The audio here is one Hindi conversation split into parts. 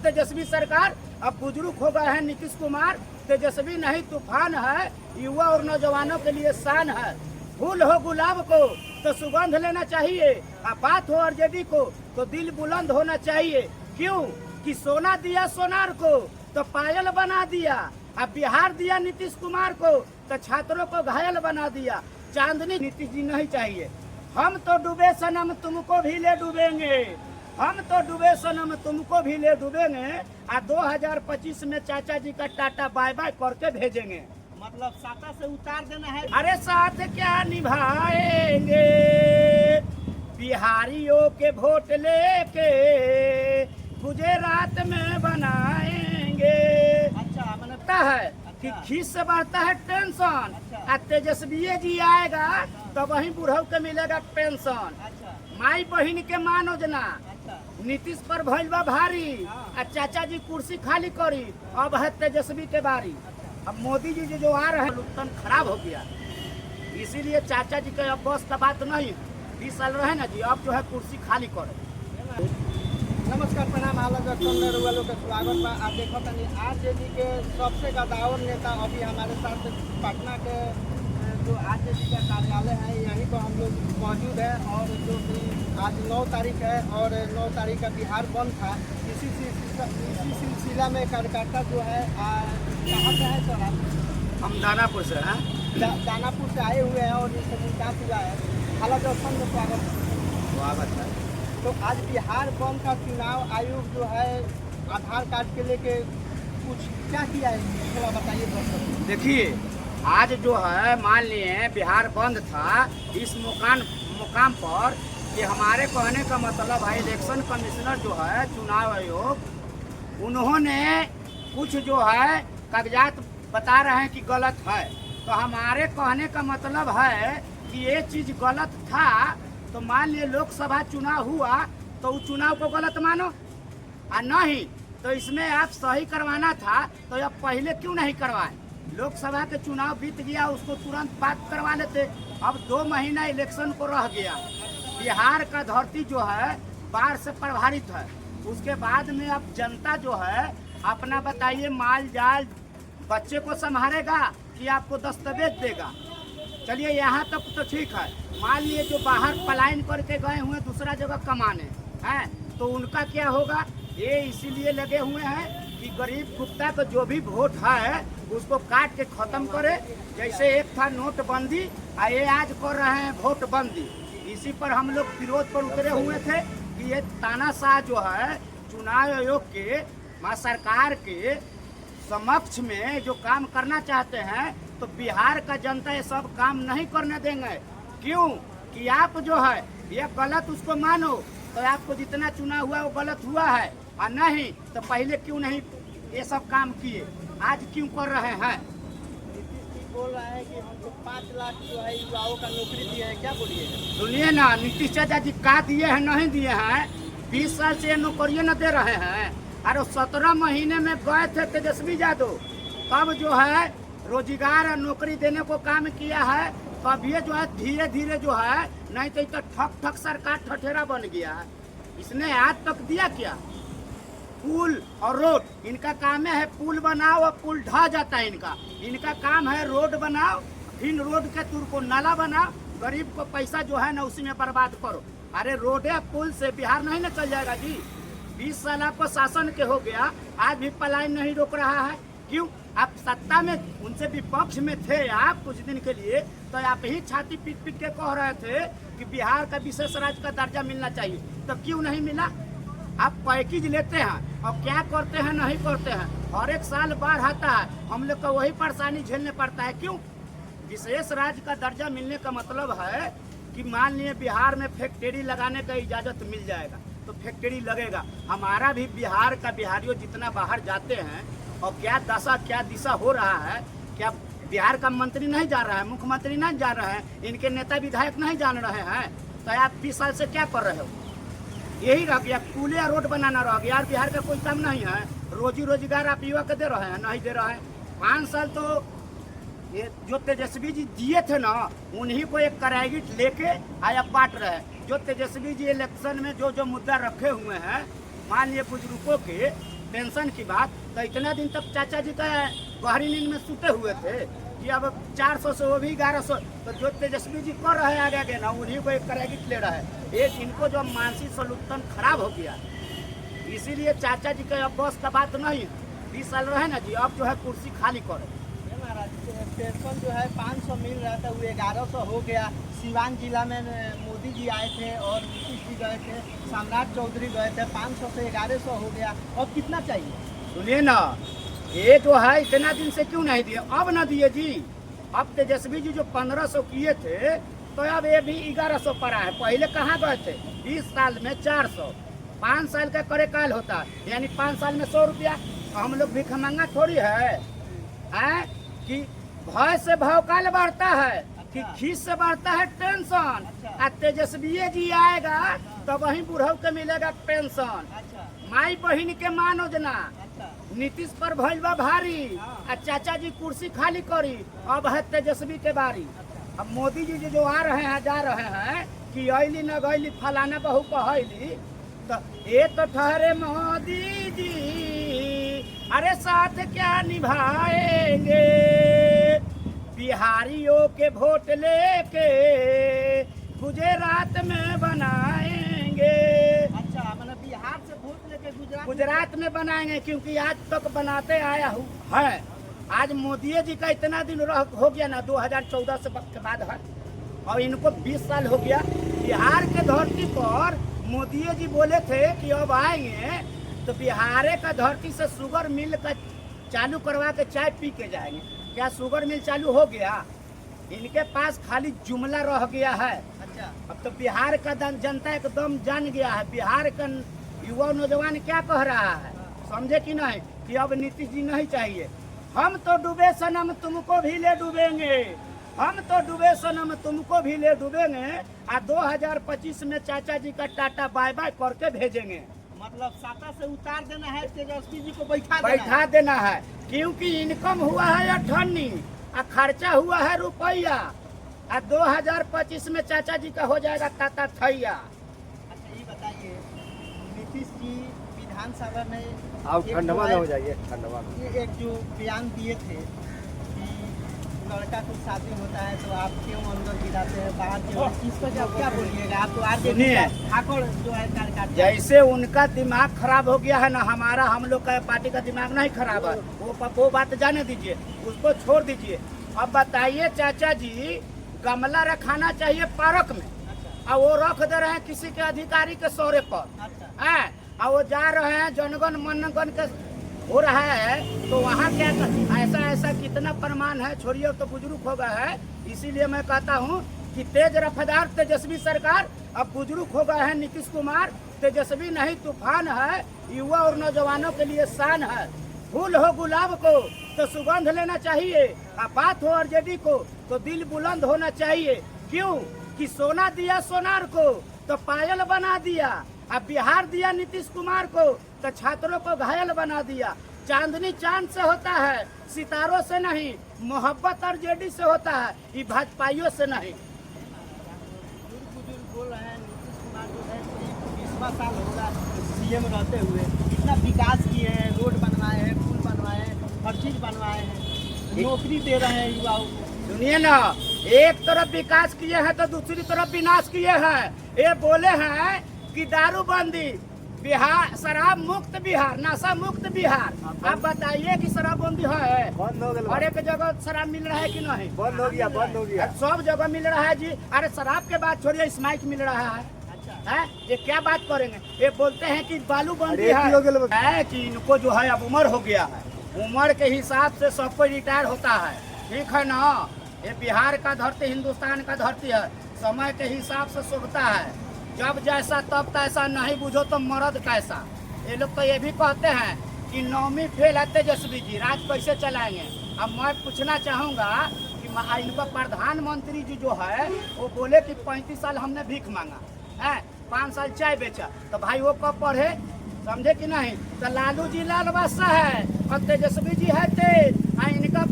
तेजस्वी सरकार, अब बुजुर्ग हो गए हैं नीतीश कुमार। तेजस्वी नहीं तूफान है, युवा और नौजवानों के लिए शान है। फूल हो गुलाब को तो सुगंध लेना चाहिए, बात हो आरजेडी को तो दिल बुलंद होना चाहिए। क्यों कि सोना दिया सोनार को तो पायल बना दिया, अब बिहार दिया नीतीश कुमार को तो छात्रों को घायल बना दिया। चांदनी नीतीश जी नहीं चाहिए। हम तो डूबे सनम तुमको भी ले डूबेंगे, हम तो डूबे सनम तुमको भी ले डूबेंगे। 2025 में चाचा जी का टाटा बाय बाय करके भेजेंगे। मतलब साता से उतार देना है। अरे साथ क्या निभाएंगे, बिहारियों के वोट लेके गुजरात में बनाएंगे। अच्छा मतलब है कि खीस से बढ़ता है टेंशन। अच्छा। तेजस्वी जी आएगा तो वही बुढ़ऊ के मिलेगा पेंशन। अच्छा माई बहन के मान योजना अच्छा नीतीश पर भइल बा भारी। चाचा जी कुर्सी खाली करी, अब है तेजस्वी के बारी। अब मोदी जी जो आ रहे हैं लुटन खराब हो गया, इसीलिए चाचा जी के अब बस का बात नहीं है। 20 साल रहे ना जी, अब जो है कुर्सी खाली करे। नमस्कार प्रणाम, हालत वालों का स्वागत बा। आप देखो तनी आरजेडी के सबसे गदावर नेता अभी हमारे साथ पटना के जो आरजेडी का कार्यालय है यहीं पर हम लोग मौजूद है। और जो कि आज 9 तारीख है और 9 तारीख का बिहार बंद था। इसी सिलसिला में कार्यकर्ता जो है कहाँ से है सर आप? हम दानापुर से हैं। दानापुर से आए हुए हैं और इनसे मुलाकात हुआ है। हालत में स्वागत है। तो आज बिहार बंद का चुनाव आयोग जो है आधार कार्ड के लेके कुछ क्या किया है, थोड़ा बताइए दोस्तों। देखिए आज जो है मान लिए बिहार बंद था, इस मुकाम पर कि हमारे कहने का मतलब है इलेक्शन कमिश्नर जो है चुनाव आयोग, उन्होंने कुछ जो है कागजात बता रहे हैं कि गलत है। तो हमारे कहने का मतलब है कि ये चीज़ गलत था, तो मान लिए लोकसभा चुनाव हुआ तो उस चुनाव को गलत मानो, और नहीं तो इसमें आप सही करवाना था तो अब पहले क्यों नहीं करवाए? लोकसभा के चुनाव बीत गया, उसको तुरंत बात करवा लेते। अब 2 महीना इलेक्शन को रह गया। बिहार का धरती जो है बाढ़ से प्रभावित है। उसके बाद में अब जनता जो है अपना बताइए माल जाल बच्चे को संभालेगा कि आपको दस्तावेज देगा? चलिए यहाँ तक तो ठीक है। मान लिए जो बाहर पलायन करके गए हुए दूसरा जगह कमाने हैं तो उनका क्या होगा? ये इसीलिए लगे हुए हैं कि गरीब कुत्ता का जो भी वोट है उसको काट के खत्म करे। जैसे एक था नोटबंदी, ये आज कर रहे हैं वोट बंदी। इसी पर हम लोग विरोध पर उतरे हुए थे कि ये तानाशाह जो है चुनाव आयोग के सरकार के समक्ष में जो काम करना चाहते हैं तो बिहार का जनता ये सब काम नहीं करने देंगे। क्यों कि आप जो है ये गलत उसको मानो तो आपको जितना चुनाव हुआ वो गलत हुआ है, और नहीं तो पहले क्यों नहीं ये सब काम किए, आज क्यों कर रहे हैं? नीतीश जी बोल रहा है कि हमको 5 लाख जो है युवाओं का नौकरी दिए हैं, क्या बोलिए? सुनिए ना, नीतीश चाचा जी का दिए हैं नहीं दिए हैं? 20 साल से ये नौकरियाँ न दे रहे हैं। अरे 17 महीने में गए थे तेजस्वी यादव, तब जो है रोजगार और नौकरी देने को काम किया है। तब ये जो है धीरे धीरे जो है, नहीं तो ठक ठक सरकार ठठेरा बन गया है। इसने आज तक दिया क्या? पुल और रोड इनका काम है, पुल बनाओ और पुल ढह जाता है इनका काम है रोड बनाओ, फिर रोड के तुर को नाला बनाओ, गरीब को पैसा जो है ना उसी में बर्बाद करो। अरे रोड या पुल से बिहार नहीं ना चल जाएगा जी। 20 साल आपको शासन के हो गया, आज भी पलायन नहीं रोक रहा है। क्यों? आप सत्ता में उनसे विपक्ष में थे आप कुछ दिन के लिए, तो आप ही छाती पीट पीट के कह रहे थे कि बिहार का विशेष राज्य का दर्जा मिलना चाहिए, तो क्यों नहीं मिला? आप पैकेज लेते हैं और क्या करते हैं नहीं करते हैं। हर एक साल बाढ़ आता है, हम लोग को वही परेशानी झेलने पड़ता है। क्यों? विशेष राज्य का दर्जा मिलने का मतलब है कि मान लिए बिहार में फैक्ट्री लगाने का इजाज़त मिल जाएगा तो फैक्ट्री लगेगा। हमारा भी बिहार का बिहारियों जितना बाहर जाते हैं और क्या दशा क्या दिशा हो रहा है, क्या बिहार का मंत्री नहीं जा रहा है, मुख्यमंत्री नहीं जा रहे हैं, इनके नेता विधायक नहीं जान रहे हैं, तो आप 20 साल से क्या कर रहे हो? यही रह गया, पुल या रोड बनाना रह गया। यार बिहार का कोई काम नहीं है। रोजी रोजगार आप युवा को दे रहे हैं? नहीं दे रहे हैं। 5 साल तो ये जो तेजस्वी जी दिए थे ना, उन्हीं को एक क्रेडिट लेके आया बांट रहे हैं। जो तेजस्वी जी इलेक्शन में जो जो मुद्दा रखे हुए हैं, मान लिए बुजुर्गों के टेंशन की बात, तो इतना दिन तक चाचा जी का गहरी नींद में सुते हुए थे कि अब 400 से वो भी 1100, तो जो तेजस्वी जी कर रहे हैं आगे आगे ना, उन्हीं को एक क्रेडिट ले रहा है। एक इनको जो मानसिक संतुलन खराब हो गया, इसीलिए चाचा जी का अब बस का बात नहीं, 20 साल रहे ना जी, अब जो है कुर्सी खाली करे। ये महाराज पेंशन जो है 500 मिल रहा था, वो 1100 हो गया। सिवान जिला में मोदी जी आए थे और नीतीश जी गए थे, सम्राट चौधरी गए थे, 500 से 1100 हो गया। अब कितना चाहिए? सुनिए ना, ये जो है इतना दिन से क्यों नहीं दिए, अब ना दिए जी। अब तेजस्वी जी जो 1500 किए थे, तो अब ये भी 1100 पर आए। पहले कहाँ गए थे? 20 साल में 400, 5 साल का करे काल होता है, यानी 5 साल में 100 रुपया। हम लोग भिखमंगा थोड़ी है कि भय से भौकाल बढ़ता है, कि खीस से बढ़ता है टेंशन। अच्छा। तेजस्वी जी आएगा तो वही बुढ़ऊ के मिलेगा पेंशन। अच्छा माई बहिन के मान योजना, अच्छा नीतीश पर भइल बा भारी, आ चाचा जी कुर्सी खाली करी, अब है तेजस्वी के बारी। अब मोदी जी जो आ रहे हैं, जा रहे हैं कि अली न गईली फलाना बहू कहली, तो ये तो ठहरे मोदी जी, अरे साथ क्या निभाएंगे, बिहारियों के वोट लेके गुजरात में बनाएंगे। अच्छा, मतलब बिहार से वोट लेके गुजरात में बनाएंगे, क्योंकि आज तक बनाते आया है। आज मोदी जी का इतना दिन हो गया ना, 2014 से वक्त के बाद है, और इनको 20 साल हो गया। बिहार के धरती पर मोदी जी बोले थे कि अब आएंगे तो बिहार का धरती से शुगर मिल का चालू करवा के चाय पी के जाएंगे। क्या शुगर मिल चालू हो गया? इनके पास खाली जुमला रह गया है। अच्छा, अब तो बिहार का जनता एकदम जान गया है, बिहार का युवा नौजवान क्या कह रहा है, समझे कि नहीं, कि अब नीतीश जी नहीं चाहिए। हम तो डूबे सनम तुमको भी ले डूबेंगे, हम तो डूबे सनम तुमको भी ले डूबेंगे, और 2025 में चाचा जी का टाटा बाय बाय करके भेजेंगे। मतलब साता से उतार देना है, तेजस्वी जी को बैठा देना है, क्योंकि इनकम हुआ है 98 और खर्चा हुआ है रुपया, और 2025 में चाचा जी का हो जाएगा टाटा थैया। अच्छा, ये बताइए, नीतीश जी विधानसभा में ठंडवा में हो जाइए, ठंडवा में ये एक जो बयान दिए थे कि लड़का को शादी होता है तो आप क्यों अंदर गिराते हैं बाहर क्यों, इसको क्या बोलिएगा आप? तो आरजेडी ठाकुर जो है कार्यकर्ता, जैसे उनका दिमाग खराब हो गया है ना, हमारा हम लोग का पार्टी का दिमाग नहीं खराब है, वो बात जाने दीजिए, उसको छोड़ दीजिए। अब बताइए, चाचा जी गमला रखाना चाहिए पार्क में, और वो रख दे रहे हैं किसी के अधिकारी के सौरे पर, है, और वो जा रहे हैं जनगण मनगण के हो रहा है, तो वहाँ क्या ऐसा कितना प्रमाण है, छोड़िए, तो बुजुर्ग हो गया है। इसीलिए मैं कहता हूँ कि तेज रफ्तार तेजस्वी सरकार, अब बुजुर्ग हो गए हैं नीतीश कुमार, तेजस्वी नहीं तूफान है, युवा और नौजवानों के लिए शान है। फूल हो गुलाब को तो सुगंध लेना चाहिए, और बात हो आरजेडी को तो दिल बुलंद होना चाहिए। क्यों कि सोना दिया सोनार को तो पायल बना दिया, अब बिहार दिया नीतीश कुमार को तो छात्रों को घायल बना दिया। चांदनी चांद से होता है, सितारों से नहीं, मोहब्बत आरजेडी से होता है, ये भाजपाइयों से नहीं। बुजुर्ग बोल रहे हैं नीतीश कुमार जो है 20वां साल होगा सीएम रहते हुए, इतना विकास किए हैं, रोड बनवाए हैं, पुल बनवाए हैं, हर चीज बनवाए हैं, नौकरी दे रहे हैं युवाओं को। सुनिए ना, एक तरफ विकास किए हैं तो दूसरी तरफ विनाश किए हैं। ये बोले हैं कि दारूबंदी, बिहार शराब मुक्त बिहार, नशा मुक्त बिहार। आप बताइए कि शराबबंदी है? बंद हो गया। हर एक जगह शराब मिल रहा है कि नहीं? बंद हो गया, बंद हो गया, सब जगह मिल रहा है जी। अरे शराब के बाद छोड़िए, स्माइक मिल रहा है। है, ये क्या बात करेंगे? ये बोलते हैं कि बालूबंदी है कि इनको जो है अब उम्र हो गया है, उम्र के हिसाब से सबको रिटायर होता है, ठीक है ना। ये बिहार का धरती हिंदुस्तान का धरती है, समय के हिसाब से सुखता है, जब जैसा तब तैसा, नहीं बुझो तो मर्द कैसा। ये लोग तो ये भी कहते हैं कि 9वीं फेल है तेजस्वी जी, राज कैसे चलाएंगे। अब मैं पूछना चाहूँगा कि इनका प्रधानमंत्री जी जो है वो बोले कि 35 साल हमने भीख मांगा है, 5 साल चाय बेचा, तो भाई वो कब पढ़े, समझे कि नहीं। तो लालू जी लाल बादशाह है और तेजस्वी जी है तेज, इनका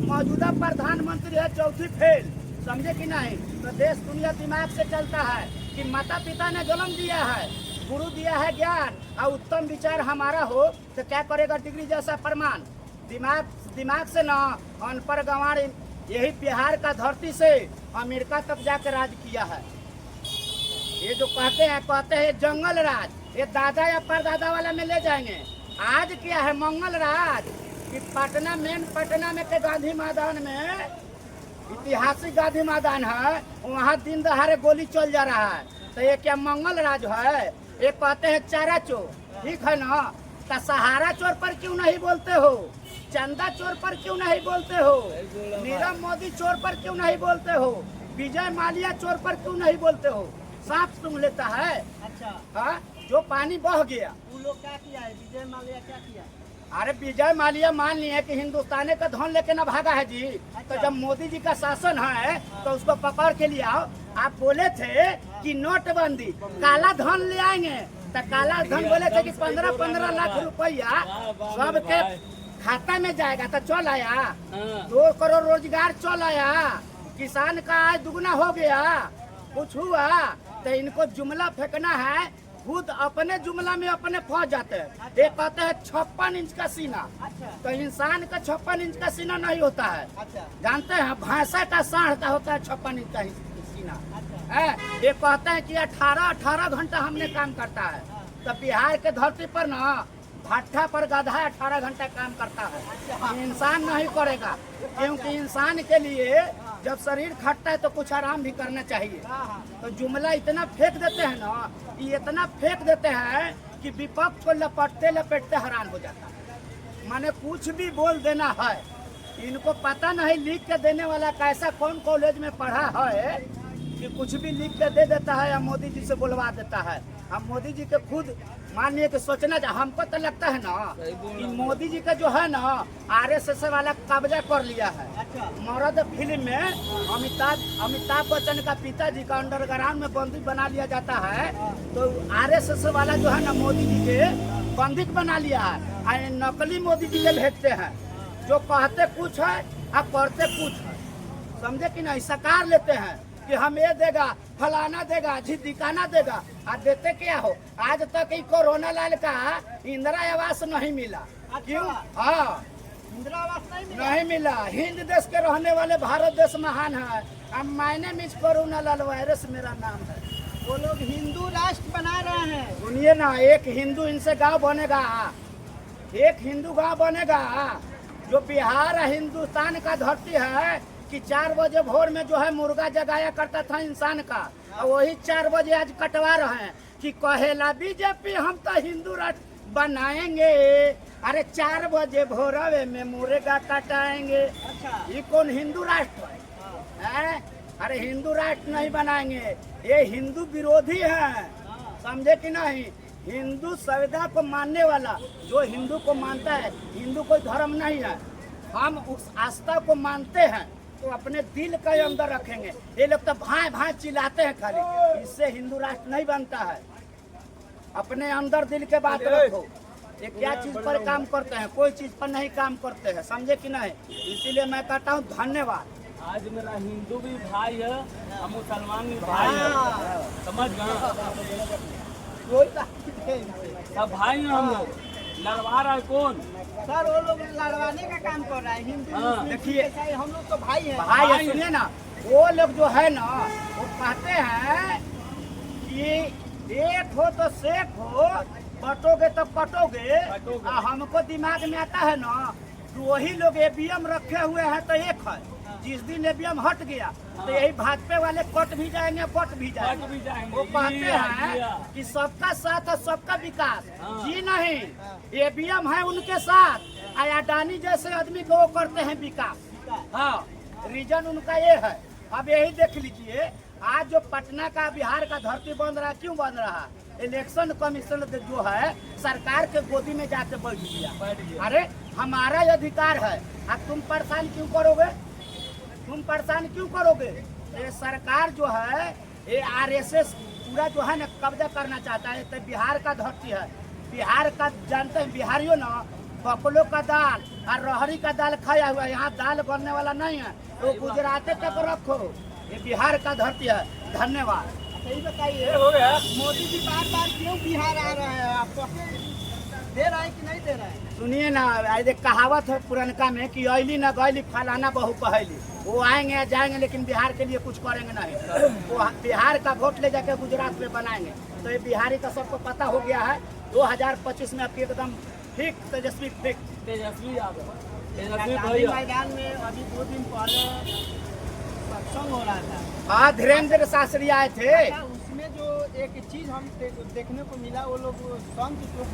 मौजूदा प्रधानमंत्री है 4थी फेल, समझे कि नहीं। तो देश दुनिया दिमाग से चलता है कि माता पिता ने जन्म दिया है, गुरु दिया है ज्ञान और उत्तम विचार हमारा हो तो क्या करेगा डिग्री जैसा प्रमाण। दिमाग से ना अनपढ़ गंवार यही बिहार का धरती से अमेरिका तक जाकर राज किया है। ये जो कहते हैं जंगल राज, ये दादा या परदादा वाला में ले जाएंगे। आज क्या है मंगल राज कि पटना में के गांधी मैदान में, ऐतिहासिक गांधी मैदान है, वहाँ दिन दहाड़े गोली चल जा रहा है। तो ये क्या मंगल राज है? ये कहते हैं चारा चोर, ठीक है ना? तो सहारा चोर पर क्यों नहीं बोलते हो? चंदा चोर पर क्यों नहीं बोलते हो? नीरव मोदी चोर पर क्यों नहीं बोलते हो? विजय माल्या चोर पर क्यों नहीं बोलते हो? सांप सूंघ लेता है। अच्छा हाँ, जो पानी बह गया। वो लोग क्या किया है? विजय माल्या क्या किया? अरे विजय माल्या मान लिए कि हिंदुस्तान का धन लेके ना भागा है जी। तो जब मोदी जी का शासन है तो उसको पकड़ के ले आओ। आप बोले थे कि नोटबंदी काला धन ले आएंगे, तो काला धन बोले थे कि 15-15 लाख रुपया सबके खाता में जाएगा, तो चल आया। 2 करोड़ रोजगार चल आया, किसान का आय दुगना हो गया, कुछ हुआ? तो इनको जुमला फेंकना है, खुद अपने जुमला में अपने फंस जाते हैं। ये कहते हैं 56 इंच का सीना। अच्छा तो इंसान का 56 इंच का सीना नहीं होता है। अच्छा जानते हैं भैंसा का साढ़ का होता है 56 इंच का सीना। अच्छा है ये कहते हैं कि 18 घंटा हमने काम करता है। तो बिहार के धरती पर ना भट्ठा पर गधा 18 घंटा काम करता है, इंसान नहीं करेगा। क्योंकि इंसान के लिए जब शरीर खटता है तो कुछ आराम भी करना चाहिए। तो जुमला इतना फेंक देते हैं ना, ये इतना फेंक देते हैं कि विपक्ष को लपेटते हैरान हो जाता है। माने कुछ भी बोल देना है, इनको पता नहीं लिख के देने वाला कैसा कौन कॉलेज में पढ़ा है कि कुछ भी लिख के दे देता है या मोदी जी से बुलवा देता है। अब मोदी जी के खुद मानिए कि सोचना चाहिए। हमको तो लगता है ना कि मोदी जी का जो है ना RSS वाला कब्जा कर लिया है। अच्छा मरद फिल्म में अमिताभ बच्चन का पिताजी का अंडरग्राउंड में बंदी बना लिया जाता है, तो RSS वाला जो है ना मोदी जी के बंदिक बना लिया है। और नकली मोदी जी के भेजते हैं, जो कहते कुछ है और करते कुछ है। समझे कि नहीं? सकार लेते हैं कि हम ये देगा, फलाना देगा, झिदिकाना देगा, और देते क्या हो? आज तक ही कोरोना लाल का इंदिरा आवास नहीं मिला। क्यों? हाँ, इंदिरा आवास नहीं मिला। हिंद देश के रहने वाले भारत देश महान है। अब मायने मिस कोरोना लाल वायरस मेरा नाम है। वो लोग हिंदू राष्ट्र बना रहे हैं। सुनिए ना, एक हिंदू इनसे गांव बनेगा, एक हिंदू गांव बनेगा। जो बिहार हिंदुस्तान का धरती है कि 4 बजे भोर में जो है मुर्गा जगाया करता था इंसान का, और वही 4 बजे आज कटवा रहे हैं कि कहेला बीजेपी हम तो हिंदू राष्ट्र बनाएंगे। अरे 4 बजे भोरवे में मुर्गा कटाएंगे। अच्छा ये कौन हिंदू राष्ट्र है? अरे हिंदू राष्ट्र नहीं बनाएंगे, ये हिंदू विरोधी है। समझे कि नहीं? हिंदू संविधान को मानने वाला जो हिंदू को मानता है, हिंदू कोई धर्म नहीं है। हम उस आस्था को मानते हैं तो अपने दिल के अंदर रखेंगे। ये लोग तो भाई भाई चिल्लाते हैं खाली, इससे हिंदू राष्ट्र नहीं बनता है। अपने अंदर दिल के बात रखो। ये क्या चीज पर काम करते हैं? कोई चीज पर नहीं काम करते हैं। समझे कि नहीं? इसीलिए मैं कहता हूँ धन्यवाद। आज मेरा हिंदू भी भाई है और मुसलमान भी भाई है, समझ गए? सब भाई हैं हम लोग। लड़वा रहा है कौन? सर वो लोग लड़वाने का काम कर रहा है। हिंदू मुस्लिम देखिए, ईसाई हम लोग तो भाई हैं। भाई है, सुनिए ना, वो लोग जो है ना वो कहते हैं कि एक हो तो सेफ हो, बटोगे तो कटोगे। और हमको दिमाग में आता है ना कि वही लोग EVM रखे हुए हैं तो एक है। जिस दिन EVM हट गया तो यही भाजपा वाले कट भी जाएंगे, पट भी जाएंगे। वो कहते हैं कि सबका साथ और सबका विकास। जी नहीं, EVM है उनके साथ, अडानी जैसे आदमी को वो करते हैं विकास। हाँ, रीजन उनका ये है। अब यही देख लीजिए, आज जो पटना का बिहार का धरती बन रहा है, क्यों बन रहा है? इलेक्शन कमीशन जो है सरकार के गोदी में जाके बैठ गया। अरे हमारा ये अधिकार है, अब तुम परेशान क्यों करोगे? तुम परेशान क्यों करोगे? ये सरकार जो है ये RSS पूरा जो है ना कब्जा करना चाहता है। तो बिहार का धरती है, बिहार का जानते हैं बिहारियों ना बकलो का दाल और रहरी का दाल खाया हुआ, यहाँ दाल बनने वाला नहीं है। तो गुजराते तक रखो, ये बिहार का धरती है। धन्यवाद। सही बताइए, हो गया। मोदी जी बार बार क्यों बिहार आ रहे हैं? आपको दे रहे हैं कि नहीं दे रहे हैं? सुनिए ना, एक कहावत है पुरनका में कि अली न गैली फलाना बहु कहली। वो आएंगे जाएंगे लेकिन बिहार के लिए कुछ करेंगे नहीं। वो बिहार का वोट ले जाके गुजरात में बनाएंगे। तो ये बिहारी का सबको पता हो गया है। 2025 में आपकी एकदम ठीक तेजस्वी ठीक। तेजस्वी यादव, तेजस्वी गांधी भैया। मैदान में अभी 2 दिन पहले सत्संग हो रहा था। हाँ, धीरेन्द्र शास्त्री आए थे। अच्छा, उसमें जो एक चीज हम देखने को मिला, वो लोग संत जो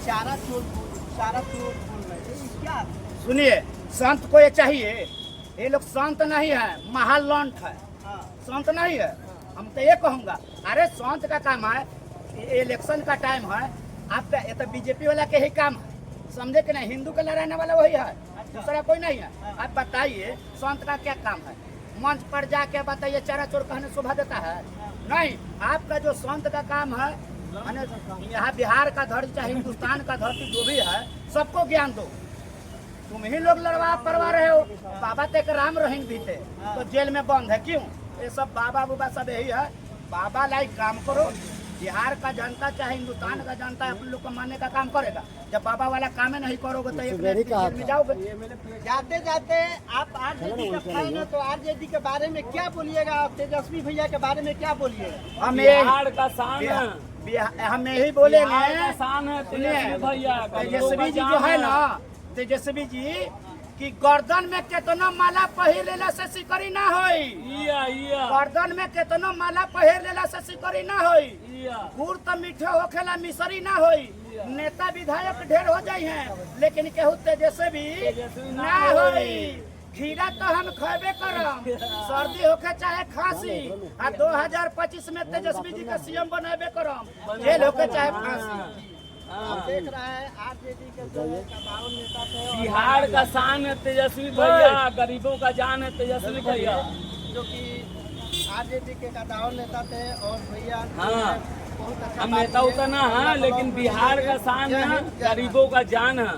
चारा चोर बोल रहे थे, ये क्या? सुनिए, संत को ये चाहिए, ये लोग संत नहीं है, महालंठ है। हाँ, संत नहीं है। हम तो ये कहूँगा, अरे संत का काम है, इलेक्शन का टाइम है, आपका ये तो बीजेपी वाला के ही काम है, समझे कि नहीं? हिंदू का लड़ाने वाला वही है, दूसरा कोई नहीं है। आप बताइए संत का क्या काम है? मंच पर जाके बताइए चारा चोर कहने शोभा देता है? नहीं। आपका जो संत का काम है, माने यहाँ बिहार का धरती चाहे हिंदुस्तान का धरती जो भी है, सबको ज्ञान दो। तुम ही लोग लड़वा परवा रहे हो। बाबा तक राम रहीम भी थे तो जेल में बंद है, क्यों? ये सब बाबा बुबा सब यही है। बाबा लाइक काम करो। बिहार का जनता चाहे हिंदुस्तान का जनता अपन लोग को मानने का काम करेगा। जब बाबा वाला काम ही नहीं करोगे तो एक जेल में जाओगे। जाते जाते आप आरजेडी का फैन है, तो आरजेडी के बारे में क्या बोलिएगा? आप तेजस्वी भैया के बारे में क्या बोलिएगा? हम बिहार का शान है, हम यही बिहार का बोलेंगे। शान है सुनिए, तेजस्वी भैया। तेजस्वी जी जो है ना, तेजस्वी जी कि गर्दन में केतना माला पहिर लेला से सिकरी ना होई। इया गर्दन में केतना माला पहिर लेला से सिकरी ना होई। इया गुड़ तो मीठे होखेला मिसरी ना होई। नेता विधायक ढेर हो जाई हैं लेकिन केहू तेजस्वी ना होई। खीरा तो हम खेबे करम, सर्दी होके चाहे खांसी। आ 2025 में तेजस्वी जी का सीएम बनाबे करम, जेल होके चाहे फांसी। आप देख रहे हैं आरजेडी के जो है कबाउन नेता थे, और बिहार का शान है तेजस्वी भैया, गरीबों का जान है तेजस्वी भैया। जो कि आरजेडी के कदावर नेता थे, और भैया हाँ। बहुत अच्छा हम बात नेता किए। उतना है लेकिन बिहार का शान है, गरीबों का जान है।